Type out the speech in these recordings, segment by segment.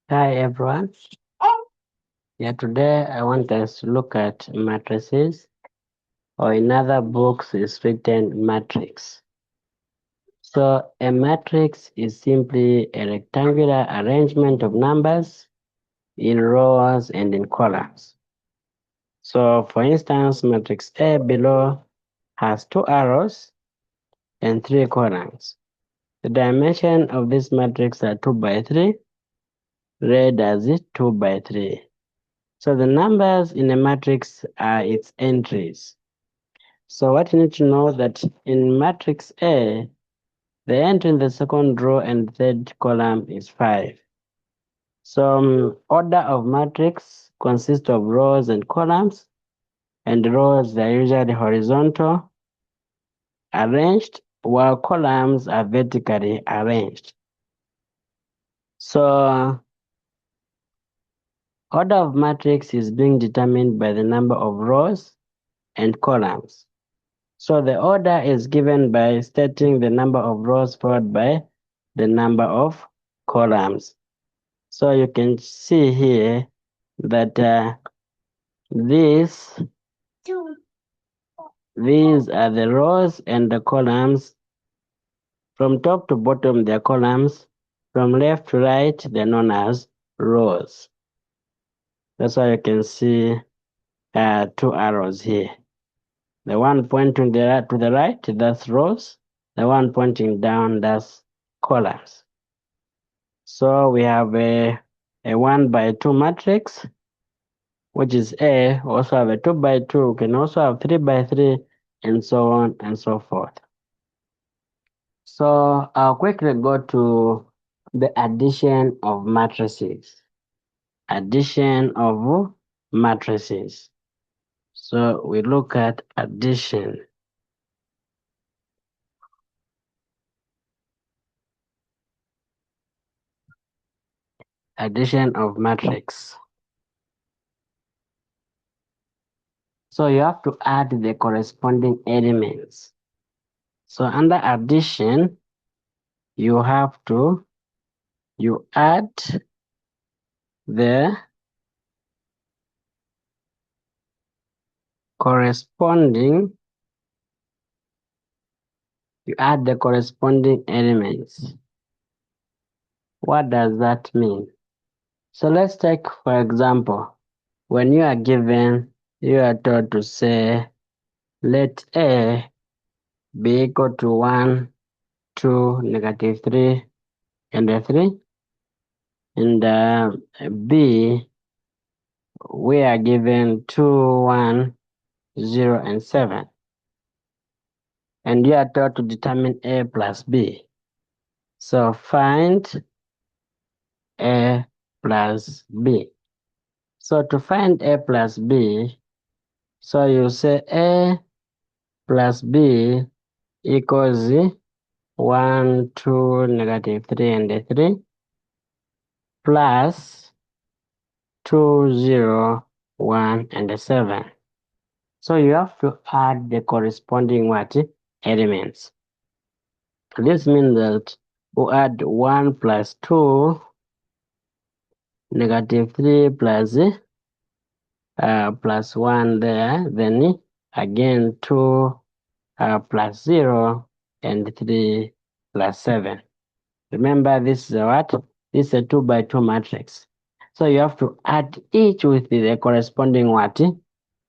Hi everyone. Yeah, today I want us to look at matrices, or in other books is written matrix. So a matrix is simply a rectangular arrangement of numbers in rows and in columns. So for instance, matrix A below has 2 arrows and 3 columns. The dimension of this matrix are 2 by 3, read as 2 by 3. So the numbers in a matrix are its entries. So what you need to know that in matrix A, the entry in the second row and third column is 5. So order of matrix consists of rows and columns, and rows are usually horizontal arranged, while columns are vertically arranged. So order of matrix is being determined by the number of rows and columns. So the order is given by stating the number of rows followed by the number of columns. So you can see here that these are the rows and the columns. From top to bottom, they're columns. From left to right, they're known as rows. That's why you can see 2 arrows here. The one pointing to the right, that's rows. The one pointing down, that's columns. So we have a 1 by 2 matrix, which is A. Also have a 2 by 2, can also have 3 by 3, and so on and so forth. So I'll quickly go to the addition of matrices. Addition of matrices. So we look at addition. Addition of matrix. So you have to add the corresponding elements. So under addition, you have to add the corresponding elements. What does that mean? So let's take, for example, when you are told to say, let A be equal to 1, 2, -3, and 3, and B, we are given 2, 1, 0, and 7. And you are told to determine A plus B. So find A plus B. So to find A plus B, so you say A plus B equals 1, 2, -3, and 3, plus 2, 0, 1, and 7. So you have to add the corresponding elements. This means that we add 1 plus 2, -3 plus 1 there, then again 2 plus 0, and 3 plus 7. Remember, this is what? This is a 2 by 2 matrix. So you have to add each with the corresponding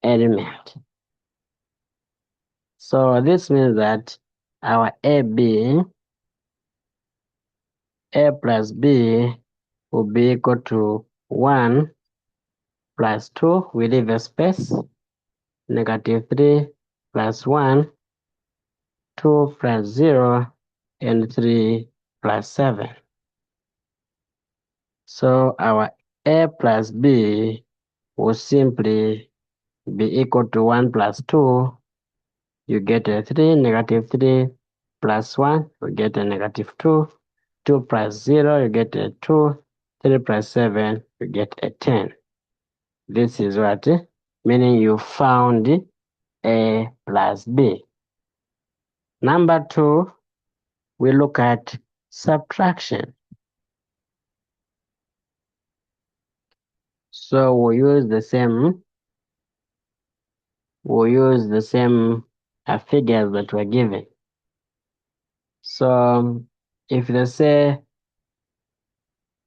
element. So this means that our A plus B will be equal to 1 plus 2, we leave a space, -3 plus 1, 2 plus 0, and 3 plus 7. So our A plus B will simply be equal to 1 plus 2. You get a 3, -3 plus 1, you get a -2. 2 plus 0, you get a 2. 3 plus 7, you get a 10. This is what? Meaning you found A plus B. Number 2, we look at subtraction. So we'll use the same figures that were given. So if they say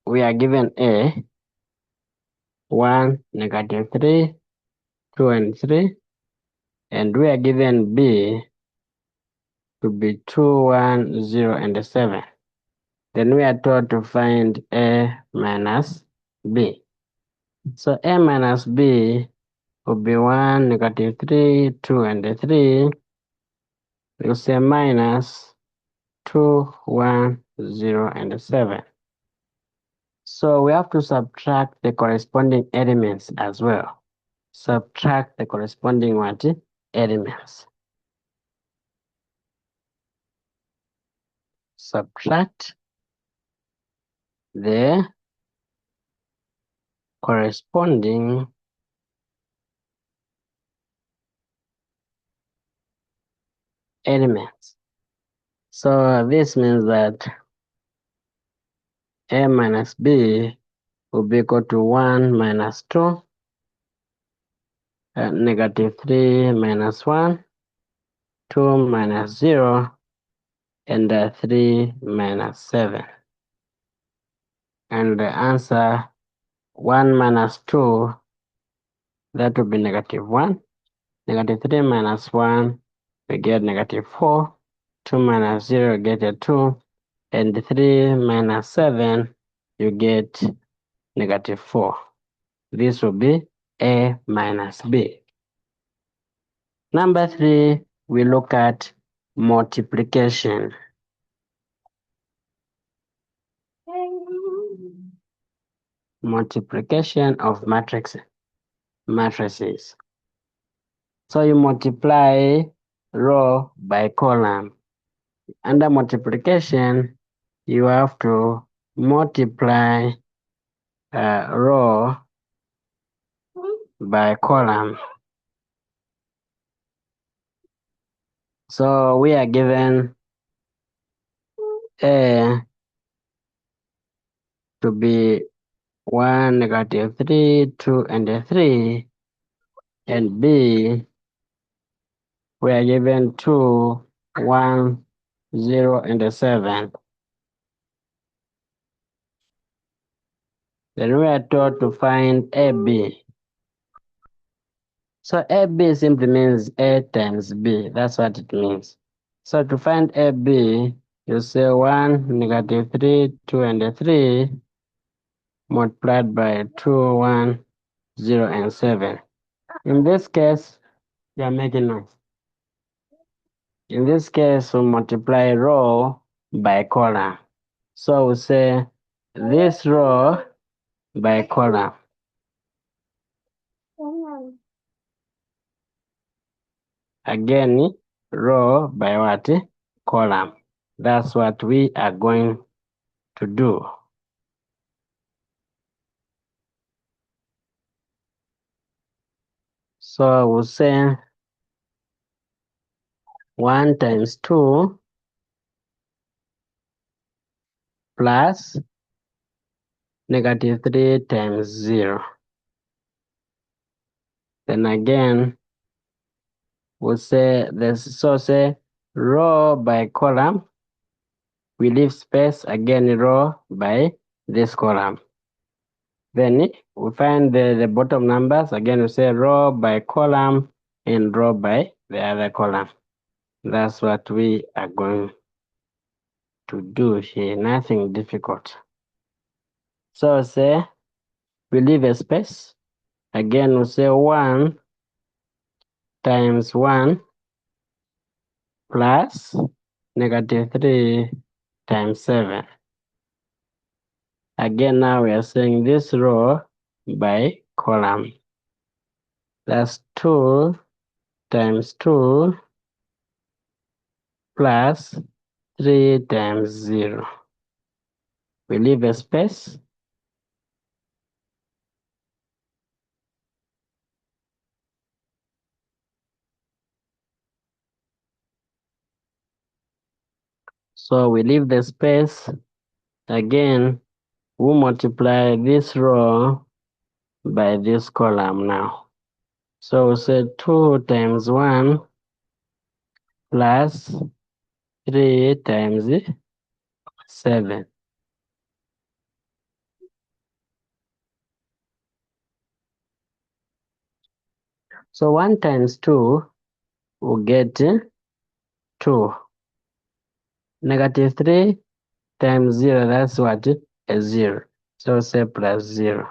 we are given A, 1, -3, 2, and 3, and we are given B to be 2, 1, 0, and 7, then we are told to find A minus B. So A minus B will be 1, -3, 2, and 3. We'll say minus 2, 1, 0, and 7. So we have to subtract the corresponding elements as well. Subtract the corresponding what? Elements. Subtract the corresponding elements. So this means that A minus B will be equal to 1 minus 2, -3 minus 1, 2 minus 0, and 3 minus 7. And the answer 1 minus 2, that will be -1. -3 minus 1, we get -4. 2 minus 0, you get a 2. And 3 minus 7, you get -4. This will be A minus B. Number 3, we look at multiplication. Multiplication of matrices. So you multiply row by column. Under multiplication, you have to multiply row by column. So we are given A to be 1, -3, 2, and 3, and B we are given 2, 1, 0, and 7. Then we are told to find AB. So AB simply means A times B. That's what it means. So to find AB, you say 1, -3, 2, and 3 multiplied by 2, 1, 0, and 7. In this case, you are making noise. In this case, we multiply row by column. So we say this row by column. Again, row by what? Column. That's what we are going to do. So we'll say 1 times 2 plus -3 times 0. Then again, we'll say this. So say row by column. We leave space, again row by this column. Then we find the bottom numbers. Again, we say row by column and row by the other column. That's what we are going to do here. Nothing difficult. So say we leave a space. Again, we say 1 times 1 plus -3 times 7. Again, now we are saying this row by column. That's 2 times 2 plus 3 times 0. We leave a space. So we leave the space. Again, we multiply this row by this column now. So we say 2 times 1 plus 3 times 7. So 1 times 2 will get 2. Negative 3 times 0, that's what? A 0. So say plus 0.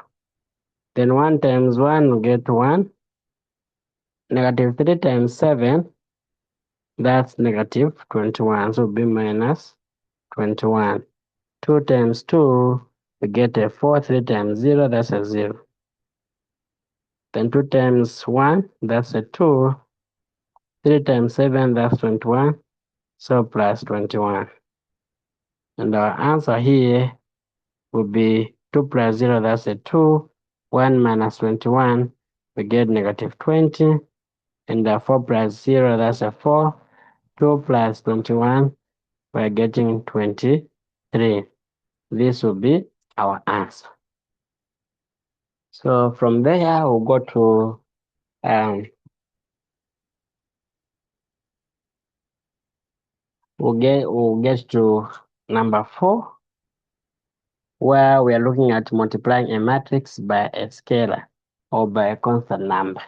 Then 1 times 1 will get 1. Negative 3 times 7, that's negative 21. So be minus 21. 2 times 2, we get a 4. 3 times 0, that's a 0. Then 2 times 1, that's a 2. 3 times 7, that's 21. So plus 21. And our answer here would be 2 plus 0, that's a 2. 1 minus 21, we get negative 20. And 4 plus 0, that's a 4. 2 plus 21, we're getting 23. This will be our answer. So from there, we'll go to we'll get to number 4, where we are looking at multiplying a matrix by a scalar or by a constant number.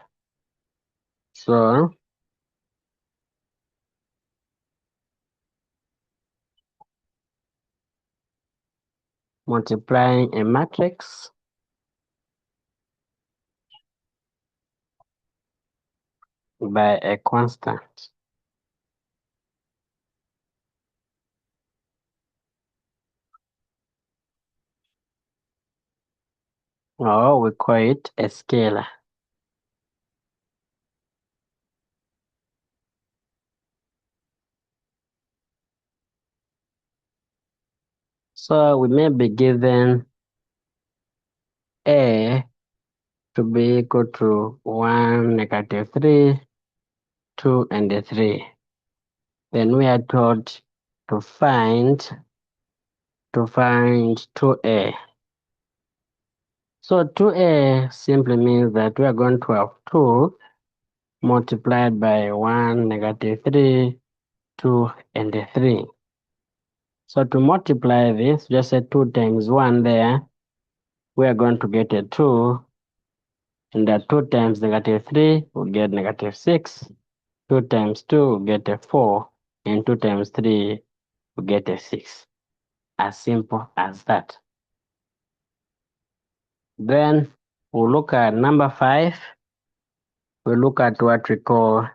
So multiplying a matrix by a constant. Or we call it a scalar. So we may be given A to be equal to 1, negative 3, 2, and 3. Then we are told to find 2A. So 2A simply means that we are going to have 2 multiplied by 1, negative 3, 2, and 3. So to multiply this, just say 2 times 1 there, we are going to get a 2. And that 2 times negative 3 will get negative 6. 2 times 2 will get a 4. And 2 times 3 will get a 6. As simple as that. Then we'll look at number 5. We'll look at what we call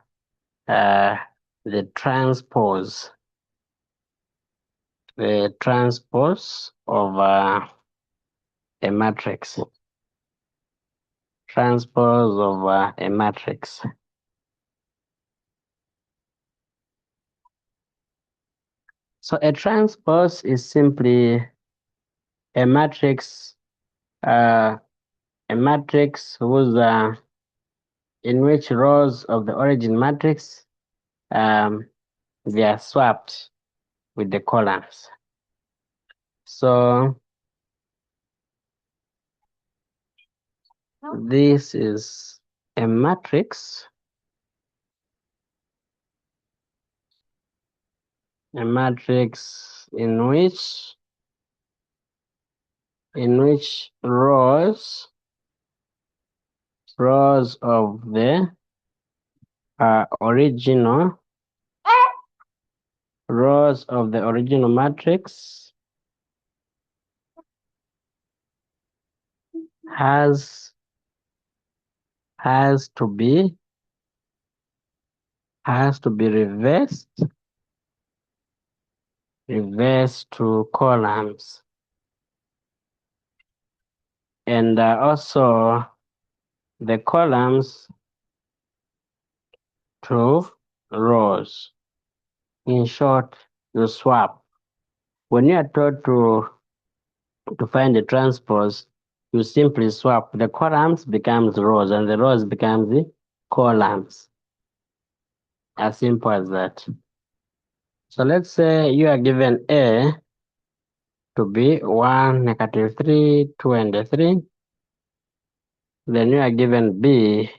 the transpose. The transpose of a matrix. Transpose of a matrix. So a transpose is simply a matrix whose in which rows of the origin matrix they are swapped with the columns. So this is a matrix in which rows of the original matrix has to be reversed to columns, and also the columns to rows. In short, you swap. When you are told to find the transpose, you simply swap. The columns becomes rows and the rows becomes the columns. As simple as that. So let's say you are given A to be 1, negative 3, 2, and 3. then you are given B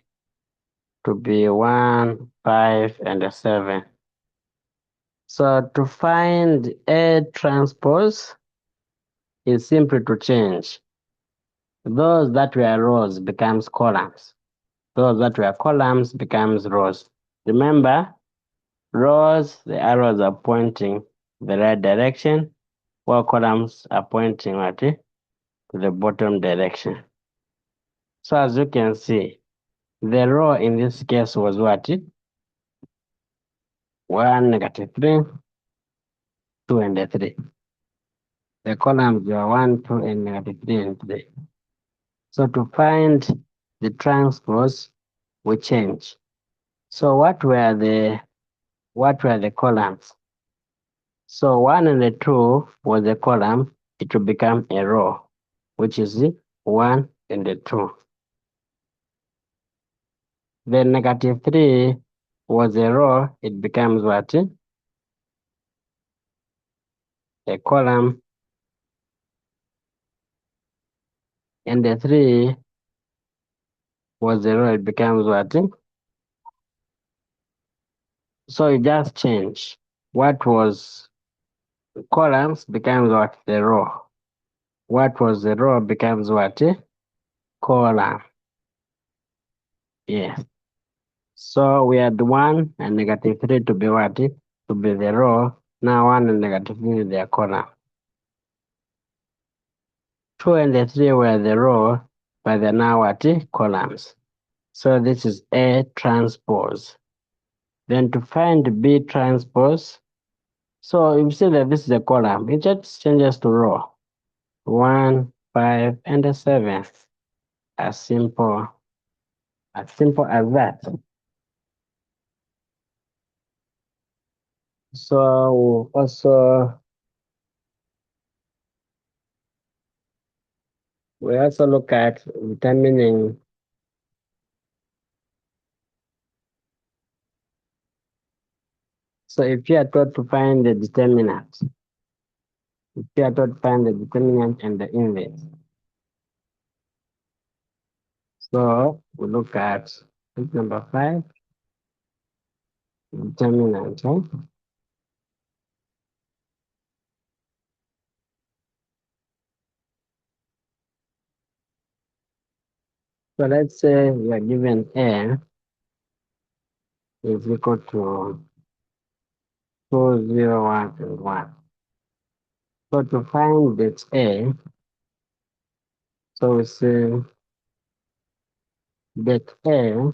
to be 1, 5, and a 7. So to find A transpose is simply to change those that were rows becomes columns. Those that were columns becomes rows. Remember, rows, the arrows are pointing the right direction, while columns are pointing what, to the bottom direction. So as you can see, the row in this case was what? 1, -3, 2, and 3. The columns were 1, 2, and -3 and 3. So to find the transpose, we change. So what were the columns? So 1 and the 2 was a column, it will become a row, which is the 1 and the 2. Then -3 was a row, it becomes what? A column, and the 3 was a row, it becomes what? So you just change. What was columns becomes what? The row. What was the row becomes what? Column. Yes. So we had 1 and -3 to be what? To be the row. Now 1 and -3 is their column. 2 and the 3 were the row, but they're now what? Columns. So this is A transpose. Then to find B transpose, so you see that this is a column. It just changes to row. 1, 5, and a 7. As simple as that. So also we also look at determining. So if you are taught to find the determinant, if you are taught to find the determinant and the inverse. So we look at number 5, determinant. So let's say we are given A is equal to 2, 0, 1, and 1. So to find that A, so we say that A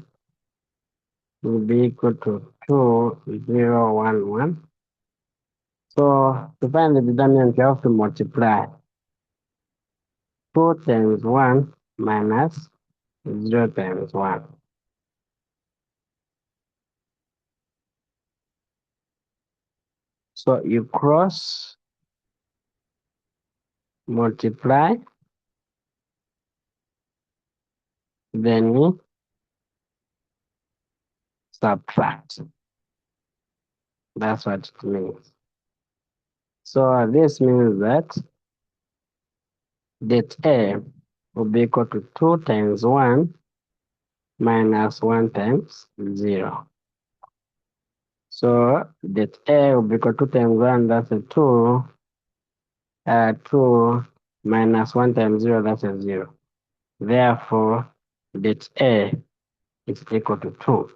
will be equal to 2, 0, 1, 1. So to find the determinant, you have to multiply 2 times 1 minus 0 times 1. So you cross, multiply, then you subtract. That's what it means. So this means that A will be equal to 2 times 1 minus 1 times 0. So that A will be equal to 2 times 1, that's a 2. 2 minus 1 times 0, that's a 0. Therefore, that A is equal to 2.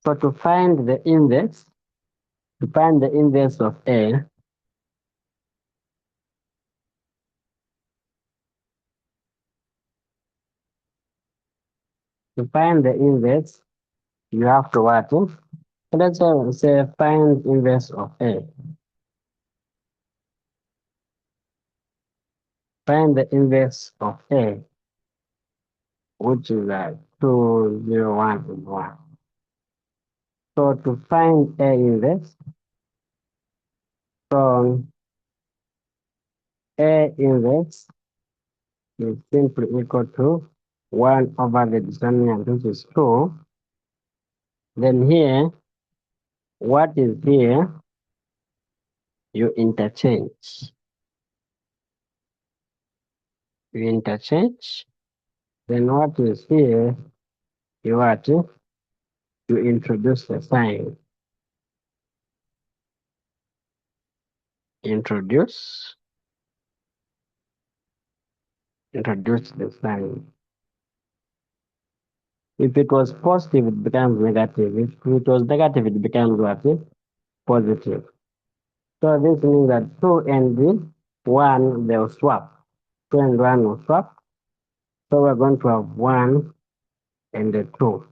So to find the inverse of A, you have to what? So let's say find inverse of A. Find the inverse of A, which is like 2, 0, 1, and 1. So to find A inverse, so A inverse is simply equal to 1 over the determinant, which is 2. Then here, what is here, you interchange. You interchange Then what you see, you are to introduce the sign. Introduce, introduce the sign. If it was positive, it becomes negative. If it was negative, it becomes what? Positive. So this means that 2 and the 1, they'll swap. 2 and 1 will swap. So we're going to have 1 and the 2.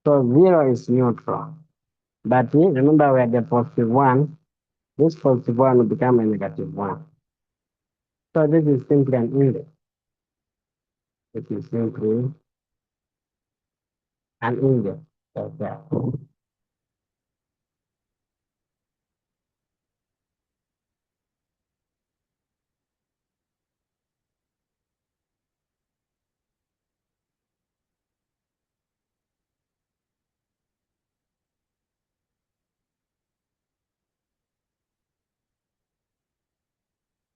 So 0 is neutral. But remember we had the positive 1. This positive 1 will become a negative 1. So this is simply an index. It is simply an index. Like that.